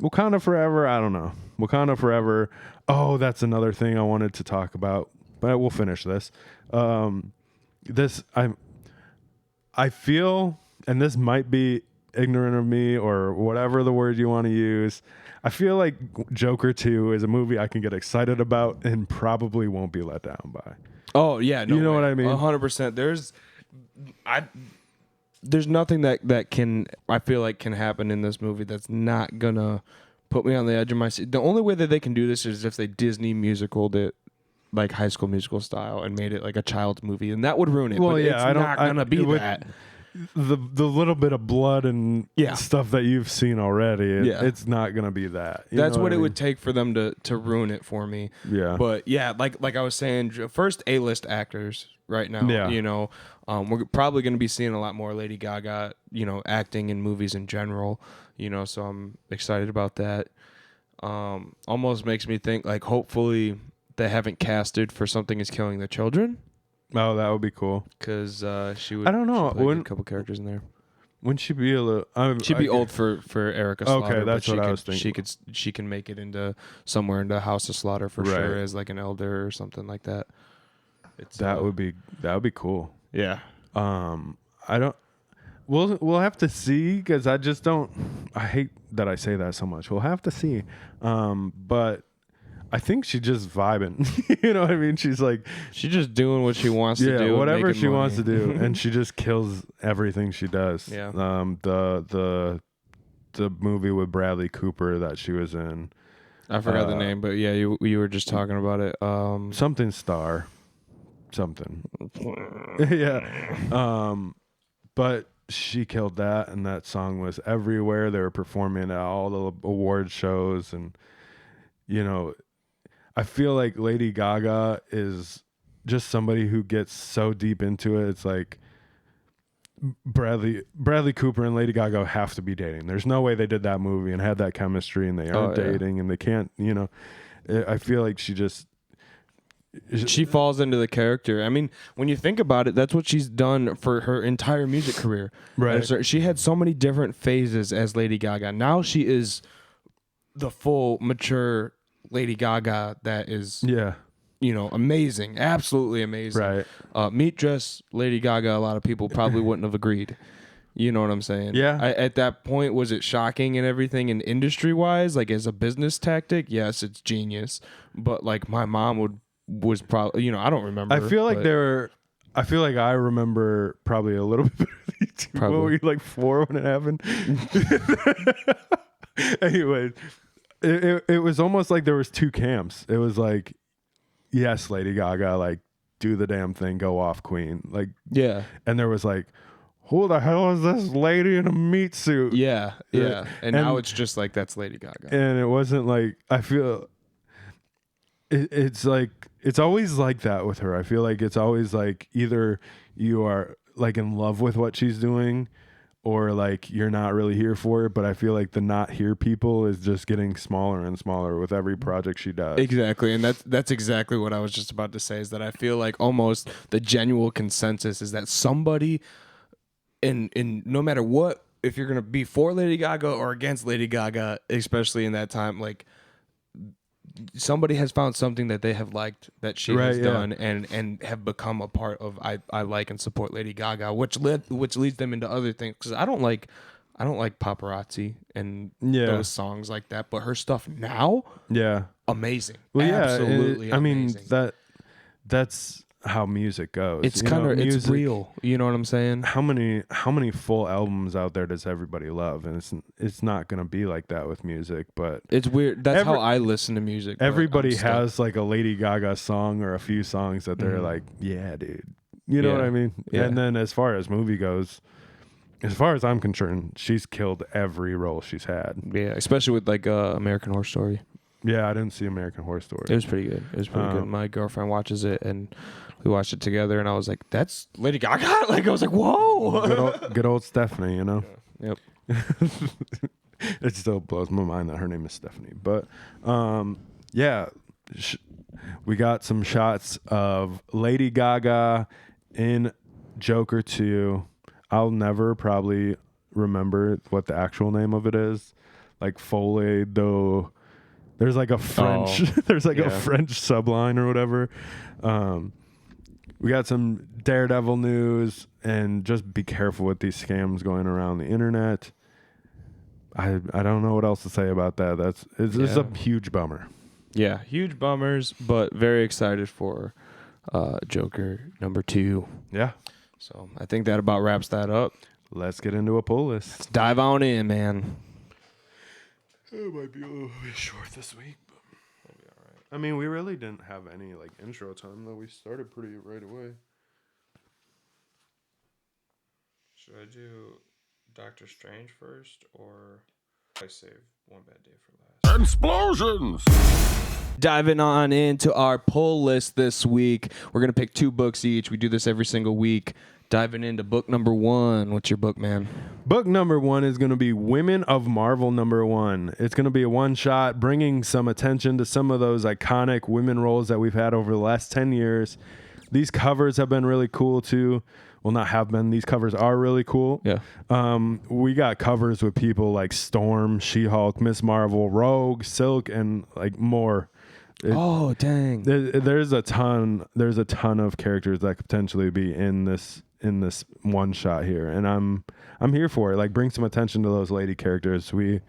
Wakanda Forever. I don't know. Wakanda Forever. Oh, that's another thing I wanted to talk about, but we'll finish this. I feel, and this might be ignorant of me or whatever the word you want to use. I feel like Joker 2 is a movie I can get excited about and probably won't be let down by.
Oh yeah, no
you know
way.
what I mean?
100%. There's nothing that can, I feel like, can happen in this movie that's not gonna put me on the edge of my seat. The only way that they can do this is if they Disney musicaled it like High School Musical style and made it like a child's movie, and that would ruin it.
Well,
but
yeah,
it's not gonna be that.
The little bit of blood and stuff that you've seen already, it's not gonna be that.
That's what it would take for them to ruin it for me.
Yeah.
But yeah, like I was saying, first A-list actors right now.
Yeah.
You know, we're probably going to be seeing a lot more Lady Gaga, you know, acting in movies in general. You know, so I'm excited about that. Almost makes me think like hopefully they haven't casted for Something Is Killing the Children.
Oh, that would be cool.
Because she would.
I don't know.
Play a couple characters in there.
Wouldn't she be a little?
She'd be old for Erica Slaughter.
Okay, that's what I was thinking.
She can make it into somewhere into House of Slaughter for sure as like an elder or something like that.
That would be cool.
Yeah.
I don't. We'll have to see because I just don't. I hate that I say that so much. We'll have to see. But I think she's just vibing. You know what I mean? She's just doing what she wants to do. Whatever she wants to do, and she just kills everything she does.
Yeah.
The movie with Bradley Cooper that she was in.
I forgot the name, but yeah, you were just talking about it.
Something Star. Something. Yeah. But she killed that, and that song was everywhere. They were performing at all the award shows, and you know, I feel like Lady Gaga is just somebody who gets so deep into it. It's like Bradley Cooper and Lady Gaga have to be dating. There's no way they did that movie and had that chemistry and they aren't dating and they can't, you know. I feel like she
falls into the character. I mean, when you think about it, that's what she's done for her entire music career.
Right.
So she had so many different phases as Lady Gaga. Now she is the full mature Lady Gaga that is, you know, amazing, absolutely amazing.
Right.
Meet Dress Lady Gaga, a lot of people probably wouldn't have agreed. You know what I'm saying?
Yeah.
At that point, was it shocking and everything? And industry-wise, like as a business tactic, yes, it's genius. But like my mom was probably, you know, I don't remember.
I feel like I remember probably a little bit better than you two. Probably. What were you, like 4 when it happened? Anyway. It was almost like there was two camps. It was like, yes, Lady Gaga, like, do the damn thing, go off, queen. Like,
yeah.
And there was like, who the hell is this lady in a meat suit?
Yeah, yeah. And now it's just like, that's Lady Gaga.
And it wasn't like, I feel, it's like, it's always like that with her. I feel like it's always like either you are like in love with what she's doing or like you're not really here for it. But I feel like the not here people is just getting smaller and smaller with every project she does.
Exactly. And that's exactly what I was just about to say, is that I feel like almost the genuine consensus is that somebody in no matter what, if you're going to be for Lady Gaga or against Lady Gaga, especially in that time, like somebody has found something that they have liked that she has done and have become a part of. I like and support Lady Gaga, which leads them into other things, because I don't like paparazzi and those songs like that, but her stuff now, amazing.
Well,
absolutely.
I mean
amazing.
that's how music goes.
It's kind of it's real. You know what I'm saying?
How many full albums out there does everybody love? And it's not gonna be like that with music. But
it's weird. That's how I listen to music.
Everybody has like a Lady Gaga song or a few songs that they're like, yeah, dude. You know what I mean? Yeah. And then as far as movie goes, as far as I'm concerned, she's killed every role she's had.
Yeah, especially with like American Horror Story.
Yeah, I didn't see American Horror Story.
It was pretty good. Good. My girlfriend watches it, and we watched it together, and I was like, that's Lady Gaga? Like, I was like, whoa.
Good old Stephanie, you know?
Yeah. Yep.
It still blows my mind that her name is Stephanie. But, we got some shots of Lady Gaga in Joker 2. I'll never probably remember what the actual name of it is. Like Folie do... There's like a French, a French subline or whatever. We got some Daredevil news, and just be careful with these scams going around the internet. I don't know what else to say about that. It's a huge bummer. Yeah,
huge bummers, but very excited for Joker number 2.
Yeah.
So I think that about wraps that up.
Let's get into a pull list.
Let's dive on in, man.
It might be a little bit short this week, but we'll be all right. I mean, we really didn't have any like intro time, though. We started pretty right away.
Should I do Doctor Strange first, or I save One Bad Day for last?
Explosions!
Diving on into our pull list this week. We're going to pick 2 books each. We do this every single week. Diving into book number 1. What's your book, man?
Book number 1 is going to be Women of Marvel number 1. It's going to be a one-shot, bringing some attention to some of those iconic women roles that we've had over the last 10 years. These covers have been really cool, too. Well, not have been. These covers are really cool.
Yeah.
We got covers with people like Storm, She-Hulk, Miss Marvel, Rogue, Silk, and like more.
Dang.
There's a ton of characters that could potentially be in this one shot here, and I'm here for it. Like, bring some attention to those lady characters. We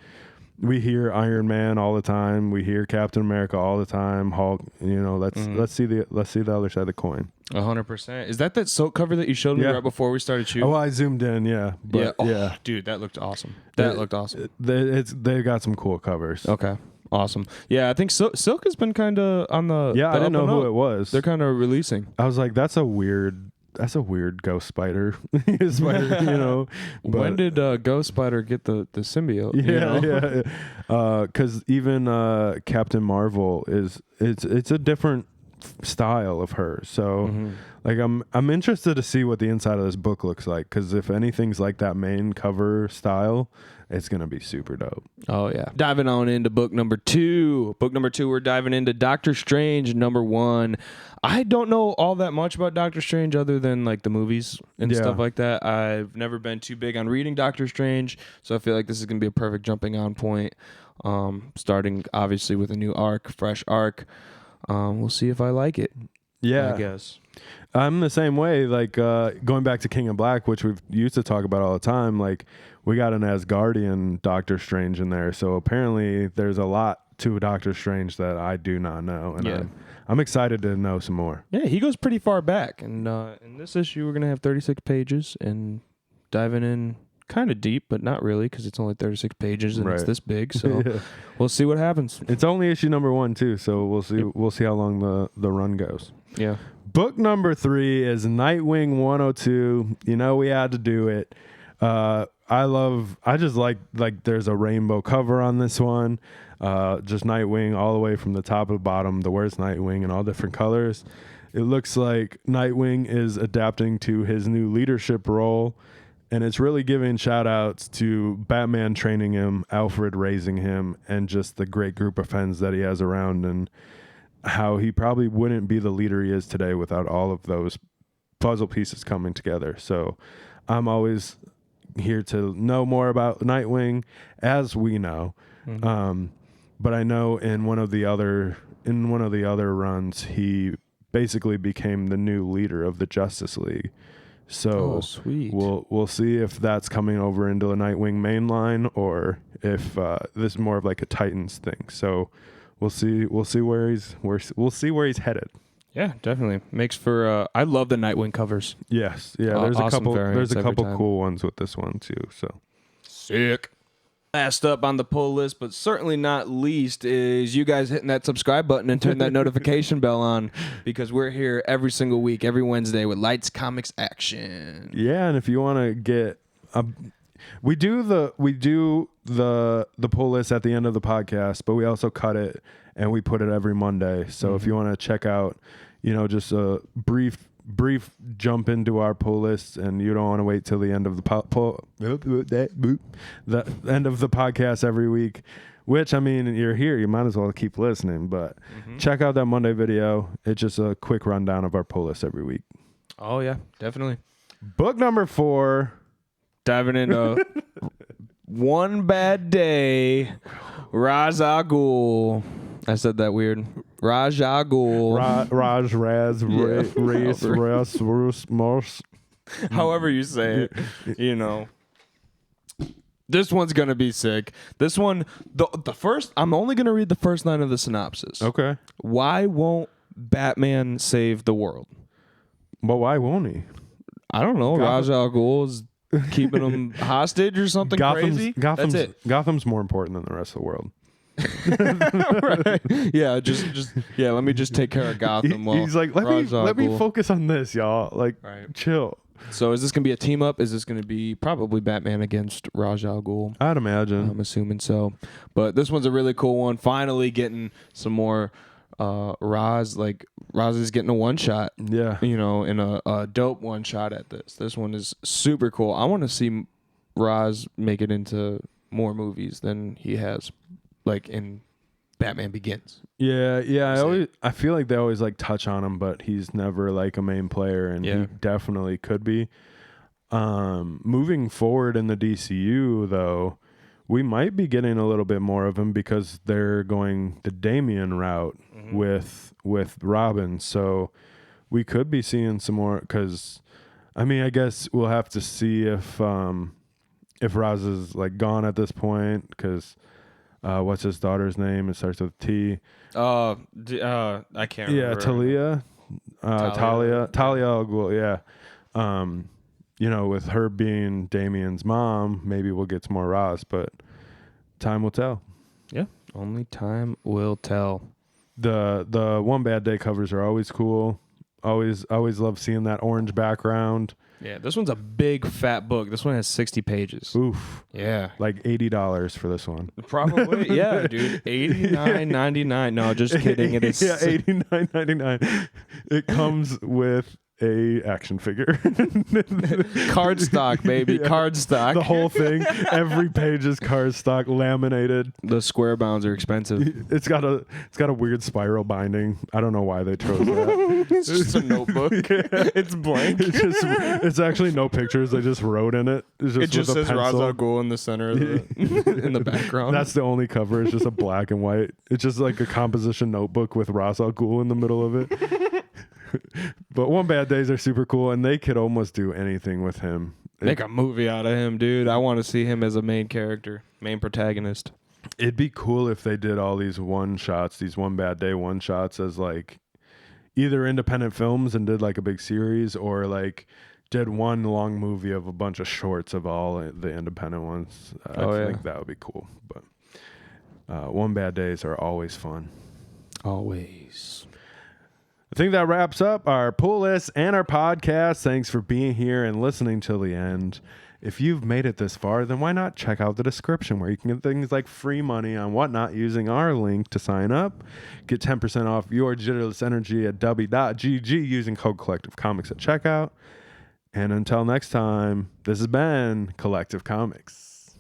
hear Iron Man all the time. We hear Captain America all the time. Hulk. You know, let's see the other side of the coin.
100%. Is that Silk cover that you showed me right before we started shooting?
Oh, I zoomed in. Yeah. But,
dude, that looked awesome. Looked awesome.
They got some cool covers.
Okay. Awesome. Yeah, I think Silk has been kind of on the.
Yeah, I didn't know who it was.
They're kind of releasing.
I was like, that's a weird ghost spider. You know. But
when did Ghost Spider get the symbiote?
Yeah. Because even Captain Marvel it's a different style of her. So like I'm interested to see what the inside of this book looks like, because if anything's like that main cover style, it's going to be super dope.
Oh, yeah. Diving on into book number 2. Book number 2, we're diving into Doctor Strange number 1. I don't know all that much about Doctor Strange other than like the movies and stuff like that. I've never been too big on reading Doctor Strange, so I feel like this is going to be a perfect jumping on point. Starting obviously with a new fresh arc. We'll see if I like it.
Yeah.
I guess.
I'm the same way. Like going back to King of Black, which we've used to talk about all the time, like we got an Asgardian Doctor Strange in there. So apparently there's a lot to Doctor Strange that I do not know. And I'm excited to know some more.
Yeah, he goes pretty far back. And in this issue, we're going to have 36 pages and diving in kind of deep, but not really, because it's only 36 pages and it's this big. So we'll see what happens.
It's only issue number 1 too. So we'll see. We'll see how long the run goes.
Yeah.
Book number 3 is Nightwing 102. You know, we had to do it. I just like there's a rainbow cover on this one. Just Nightwing all the way from the top to the bottom. The words Nightwing in all different colors. It looks like Nightwing is adapting to his new leadership role And it's really giving shout outs to Batman training him, Alfred raising him, and just the great group of friends that he has around, and how he probably wouldn't be the leader he is today without all of those puzzle pieces coming together. So I'm always here to know more about Nightwing, as we know. But I know in one of the other runs, he basically became the new leader of the Justice League. So
sweet.
We'll see if that's coming over into the Nightwing mainline, or if this is more of like a Titans thing. So we'll see where he's headed.
Yeah, definitely makes for. I love the Nightwing covers.
Yes, yeah. There's a couple cool ones with this one too. So
sick. Last up on the pull list, but certainly not least, is you guys hitting that subscribe button and turn that notification bell on, because we're here every single week, every Wednesday with Lights, Comics, Action.
Yeah, and if you want to get, we do the pull list at the end of the podcast, but we also cut it and we put it every Monday. So if you want to check out, just a brief jump into our pull list, and you don't want to wait till the end of the end of the podcast every week, which, I mean, you're here, you might as well keep listening, but check out that Monday video. It's just a quick rundown of our pull list every week.
Oh yeah, definitely.
Book number 4,
diving into One Bad Day, Ra's al Ghul. I said that weird. Ra's al Ghul. However you say it, This one's going to be sick. This one, the first, I'm only going to read the first line of the synopsis.
Okay.
Why won't Batman save the world?
But why won't he?
I don't know. Ra's al Ghul is keeping him hostage or something crazy. That's it.
Gotham's more important than the rest of the world.
Right. Yeah, let me just take care of Gotham.
He's like, let me focus on this, y'all. Like, chill.
So is this gonna be a team up? Is this gonna be probably Batman against Ra's al Ghul?
I'd imagine.
I'm assuming so. But this one's a really cool one. Finally getting some more Ra's. Like, Ra's is getting a one shot.
Yeah.
In a dope one shot at this. This one is super cool. I want to see Ra's make it into more movies than he has, like in Batman Begins.
Yeah. I feel like they always like touch on him, but he's never like a main player, and he definitely could be. Moving forward in the DCU, though, we might be getting a little bit more of him because they're going the Damian route with Robin. So we could be seeing some more, because I mean, I guess we'll have to see if Ra's is like gone at this point, because what's his daughter's name? It starts with T.
I can't remember.
Yeah, Talia al Ghul, yeah. With her being Damian's mom, maybe we'll get some more Ra's, but time will tell.
Yeah, only time will tell.
The One Bad Day covers are always cool. Always love seeing that orange background.
Yeah, this one's a big fat book. This one has 60 pages.
Oof.
Yeah.
Like $80 for this one.
Probably. Yeah, dude. $89.99. No, just kidding. It is.
Yeah, $89.99. It comes with a action figure.
Card stock, baby. Yeah. Card stock.
The whole thing. Every page is card stock, laminated.
The square bounds are expensive.
It's got a weird spiral binding. I don't know why they chose that.
It's just a notebook. Yeah. It's blank.
It's actually no pictures. They just wrote in it.
It just says Ra's al Ghul in the center of in the background.
That's the only cover. It's just a black and white. It's just like a composition notebook with Ra's al Ghul in the middle of it. But One Bad Days are super cool, and they could almost do anything with him.
Make a movie out of him, dude. I want to see him as a main character, main protagonist.
It'd be cool if they did all these one-shots, these One Bad Day one-shots, as like either independent films and did like a big series, or like did one long movie of a bunch of shorts of all the independent ones. I think that would be cool. But One Bad Days are always fun.
Always.
I think that wraps up our pull list and our podcast. Thanks for being here and listening till the end. If you've made it this far, then why not check out the description, where you can get things like free money on whatnot using our link to sign up. Get 10% off your Jitters Energy at Dubby.gg using code Collective Comics at checkout. And until next time, this has been Collective Comics.